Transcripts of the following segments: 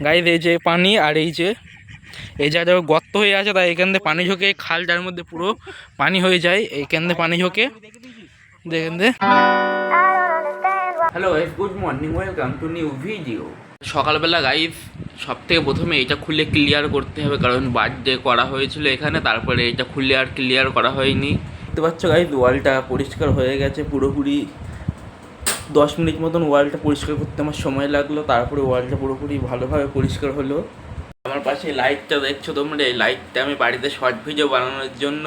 Guys এই যে পানি, আর এই যে এই জায়গাটা গর্ত হয়ে আছে, তাই এখান থেকে পানি ঝোঁকে, খালটার মধ্যে পুরো পানি হয়ে যায়, এইখান থেকে পানি ঝোঁকে দেখেন দে। Hello guys, good morning, welcome to new video. সকালবেলা গাইজ সব থেকে প্রথমে এটা খুলে ক্লিয়ার করতে হবে, কারণ বার্থডে করা হয়েছিল এখানে, তারপরে এটা খুলে আর ক্লিয়ার করা হয়নি। দেখতে পাচ্ছ গাইজ ওয়ালটা পরিষ্কার হয়ে গেছে পুরোপুরি। 10 মিনিট মতন ওয়ালটা পরিষ্কার করতে আমার সময় লাগলো, তারপরে ওয়ালটা পুরোপুরি ভালোভাবে পরিষ্কার হলো। আমার পাশে লাইটটা দেখছো তোমরা, এই লাইটটা আমি বাড়িতে শর্ট ভিডিও বানানোর জন্য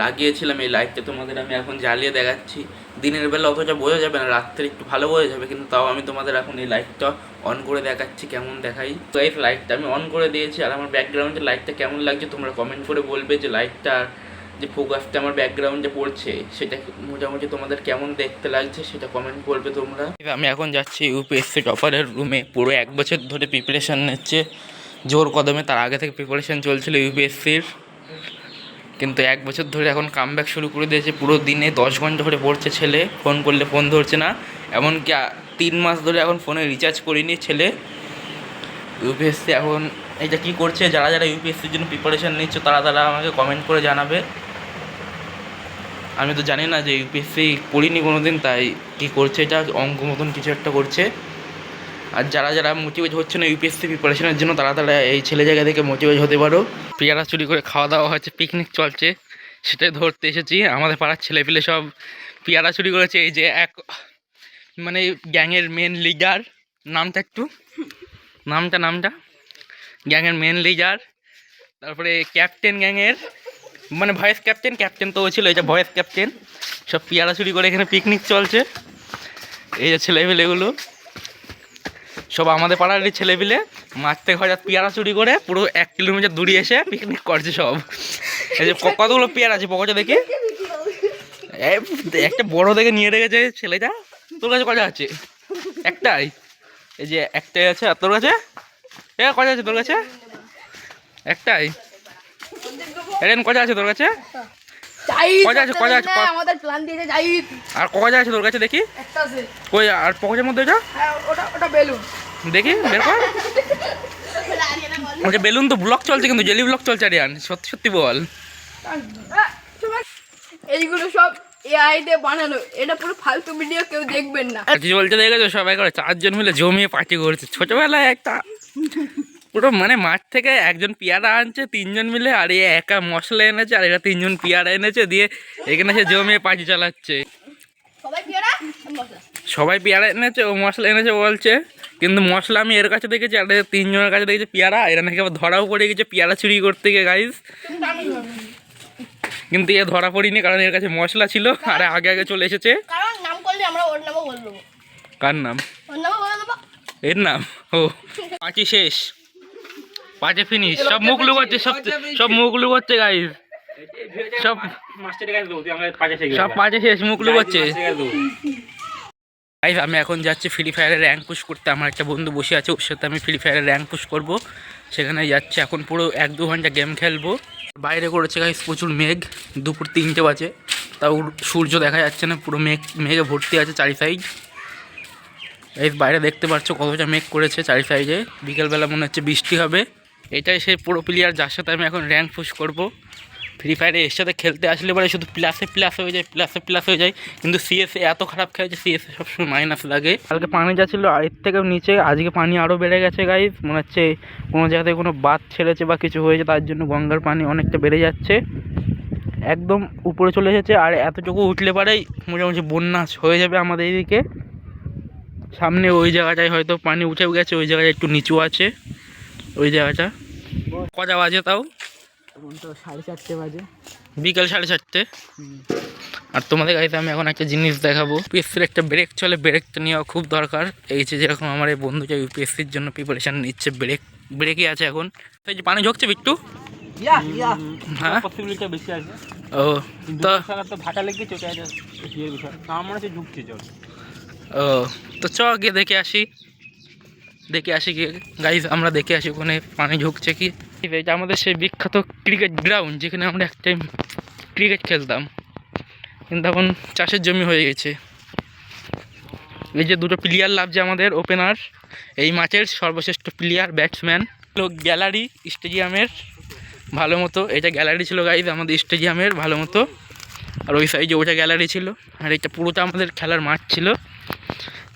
লাগিয়েছিলাম। এই লাইটটা তোমাদের আমি এখন জ্বালিয়ে দেখাচ্ছি। দিনের বেলা অতটা বোঝা যাবে না, রাত্রে একটু ভালো বোঝা যাবে, কিন্তু তাও আমি তোমাদের এখন এই লাইটটা অন করে দেখাচ্ছি কেমন দেখাই। তো এই লাইটটা আমি অন করে দিয়েছি, আর আমার ব্যাকগ্রাউন্ডে লাইটটা কেমন লাগছে তোমরা কমেন্ট করে বলবে, যে লাইটটা যে ফোকাসটা আমার ব্যাকগ্রাউন্ডে পড়ছে সেটা মোটামুটি তোমাদের কেমন দেখতে লাগছে সেটা কমেন্ট করবে তোমরা। আমি এখন যাচ্ছি ইউপিএসসি টপারের রুমে। পুরো 1 বছর ধরে প্রিপারেশান নিচ্ছে জোর কদমে, তার আগে থেকে প্রিপারেশান চলছিল ইউপিএসসির, কিন্তু 1 বছর ধরে এখন কামব্যাক শুরু করে দিয়েছে। পুরো দিনে 10 ঘন্টা ধরে পড়ছে ছেলে, ফোন করলে ফোন ধরছে না, এমনকি 3 মাস ধরে এখন ফোনে রিচার্জ করিনি ছেলে। ইউপিএসসি এখন এইটা কী করছে, যারা যারা ইউপিএসসির জন্য প্রিপারেশান নিচ্ছে তারা আমাকে কমেন্ট করে জানাবে। আমি তো জানি না যে ইউপিএসসি পড়িনি কোনো দিন, তাই কী করছে এটা অঙ্ক মতন কিছু একটা করছে। আর যারা যারা মোটিভেট হচ্ছে না ইউপিএসসি প্রিপারেশনের জন্য তারা এই ছেলে জায়গা থেকে মোটিভেট হতে পারো। পেয়ারা চুরি করে খাওয়া দাওয়া হচ্ছে, পিকনিক চলছে, সেটাই ধরতে এসেছি। আমাদের পাড়ার ছেলেপিলে সব পেয়ারা চুরি করেছে। এই যে এক মানে গ্যাংয়ের মেন লিডার, নামটা গ্যাংয়ের মেন লিডার, তারপরে ক্যাপ্টেন গ্যাংয়ের, মানে ভয়েস ক্যাপ্টেন তো ছিল, এটা ভয়েস ক্যাপ্টেন, সব পেয়ারা চুরি করে এখানে পিকনিক চলছে। এই যে ছেলেপিলেগুলো সব আমাদের পাড়ারই ছেলেপিলে, মাঠ থেকে হঠাৎ পেয়ারা চুরি করে পুরো 1 কিলোমিটার দূরে এসে পিকনিক করছে সব। এই যে কতগুলো পেয়ারা আছে পকেটে দেখি, একটা বড় দেখে নিয়ে রেখেছে ছেলেটা। তোর কাছে কটা আছে? একটাই, এই যে একটাই আছে। আর তোর কাছে কটা আছে? তোর কাছে একটাই। এরেন কটা আছে তোর কাছে? আর কটা আছে তোর কাছে দেখি? কই আর পকেটের মধ্যে দেখি বের কর। ওটা বেলুন তো ব্লক চলছে, কিন্তু জেলি ব্লক চলছে। আরিয়ান সত্যি সত্যি বল, এইগুলো সব এআই দিয়ে বানানো, এটা পুরো ফালতু ভিডিও, কেউ দেখবেন না। কি বলতে দেখেছো সবাই করে 4 জন মিলে জমিয়ে পার্টি করছে। ছোটবেলায় একটা পুরো মানে মাঠ থেকে একজন পেয়ারা আনছে 3 জন মিলে, আর এ একা মশলা এনেছে, আর এরা 3 জন পেয়ারা এনেছে, দিয়ে এখানে সে জমিয়ে পার্টি চালাচ্ছে। সবাই পেয়ারা এনেছে, ও মশলা এনেছে বলছে, কিন্তু মশলা আমি এর কাছে দেখেছি, আর 3 জনের কাছে দেখেছি পেয়ারা। এরা নাকি আবার ধরাও পড়ে গেছে পেয়ারা চুরি করতে গিয়ে গাইজ, কিন্তু এ ধরা পড়িনি কারণ এর কাছে মশলা ছিল, আর আগে চলে এসেছে। কার নাম? এর নাম? ও পার্টি শেষ, পার্টি ফিনিশ, সব মুখ লুকোচ্ছে, সব মুখ লুকোচ্ছে গাইজ, সব পার্টি শেষ, মুখ লুকোচ্ছে। গাইজ আমি এখন যাচ্ছি ফ্রি ফায়ারের র্যাঙ্ক পুশ করতে। আমার একটা বন্ধু বসে আছে, ওর সাথে আমি ফ্রি ফায়ারের র্যাঙ্ক পুশ করবো। সেখানে যাচ্ছি এখন, পুরো 1-2 ঘন্টা গেম খেলবো। বাইরে করেছে গাইজ প্রচুর মেঘ, দুপুর 3টে বাজে, তাও সূর্য দেখা যাচ্ছে না, পুরো মেঘে ভর্তি আছে চারি সাইড। এই বাইরে দেখতে পাচ্ছ কতটা মেঘ করেছে চারি সাইডে, বিকেলবেলা মনে হচ্ছে বৃষ্টি হবে। এটাই সেই পুরো প্লেয়ার যার সাথে আমি এখন র্যাঙ্ক পুশ করবো। ফ্রি ফায়ারে এর সাথে খেলতে আসলে পরে শুধু প্লাস হয়ে যায়, কিন্তু সিএসএ এত খারাপ খেলেছে, সিএসএ সবসময় মাইনাস লাগে। কালকে পানি যাচ্ছিলো আর এর থেকেও নিচে, আজকে পানি আরও বেড়ে গেছে গাইজ। মনে হচ্ছে কোনো জায়গাতে কোনো বাঁধ ছেড়েছে বা কিছু হয়েছে, তার জন্য গঙ্গার পানি অনেকটা বেড়ে যাচ্ছে, একদম উপরে চলে এসেছে। আর এতটুকু উঠলে পরেই মোটামুটি বন্যা হয়ে যাবে আমাদের এইদিকে। সামনে ওই জায়গাটায় হয়তো পানি উঠে গেছে, ওই জায়গাটা একটু নিচু আছে ওই জায়গাটা। কটা বাজে তাও? এখন তো 4:30 বাজে, বিকাল 4:30। আর তোমাদের গাড়িতে আমি এখন একটা জিনিস দেখাবো। ইউপিএসসির একটা ব্রেক চলে, ব্রেকটা নেওয়া খুব দরকার। এই যে যেরকম আমার এই বন্ধুটা ইউপিএসসির জন্য প্রিপারেশান নিচ্ছে, ব্রেকই আছে এখন। এই যে পানি ঝরছে বিট্টু, হ্যাঁ পসিবিলিটি বেশি আছে। ও তো ভাটা লেগে চলে আছে বিষয়, আমার মনে হচ্ছে ঝুঁকছে জল। ও তো চ গিয়ে দেখে আসি গিয়ে গাইজ, আমরা দেখে আসি ওখানে পানি ঝুঁকছে কি। এটা আমাদের সেই বিখ্যাত ক্রিকেট গ্রাউন্ড, যেখানে আমরা এক টাইম ক্রিকেট খেলতাম, কিন্তু এখন চাষের জমি হয়ে গেছে। এই যে দুটো প্লেয়ার লাভছে আমাদের ওপেনার, এই ম্যাচের সর্বশ্রেষ্ঠ প্লেয়ার ব্যাটসম্যান। গ্যালারি স্টেডিয়ামের ভালো মতো, এটা গ্যালারি ছিল গাইজ আমাদের স্টেডিয়ামের ভালো মতো, আর ওই সাইডে ওটা গ্যালারি ছিল, আর এটা পুরোটা আমাদের খেলার মাঠ ছিল।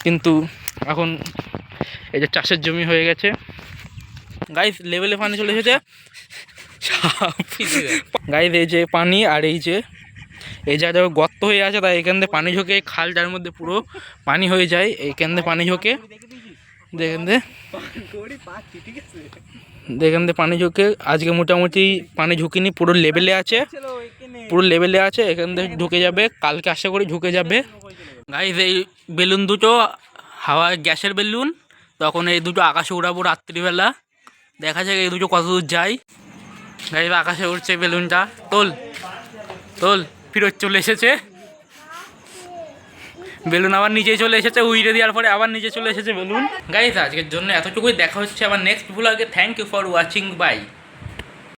কিন্তু এখন এটা চাষের জমি হয়ে গেছে গাইজ, লেভেলে পানি চলে এসেছে গাইজ। এই যে পানি, আর এই জায়গাটা গর্ত হয়ে আছে, তাই এখান থেকে পানি ঝোঁকে, খাল যার মধ্যে পুরো পানি হয়ে যায়, এইখান থেকে পানি ঝোঁকে, দেখেন পানি ঝোঁকে। আজকে মোটামুটি পানি ঝুঁকিনি, পুরো লেভেলে আছে, এখান থেকে ঢুকে যাবে, কালকে আশা করি ঢুকে যাবে গাইজ। এই বেলুন দুটো হাওয়া গ্যাসের বেলুন, তখন এই দুটো আকাশে উড়াবো রাত্রিবেলা, দেখা যাক এই দুটো কত দূর যায় গাইজ। আকাশে উঠছে বেলুনটা, তোল ফিরত চলে এসেছে বেলুন, আবার নিচে চলে এসেছে, উইরে দেওয়ার পরে আবার নিচে চলে এসেছে বেলুন গাইজ। আজকের জন্য এতটুকুই, দেখা হচ্ছে আবার নেক্সট ব্লগে। Thank you for watching, by.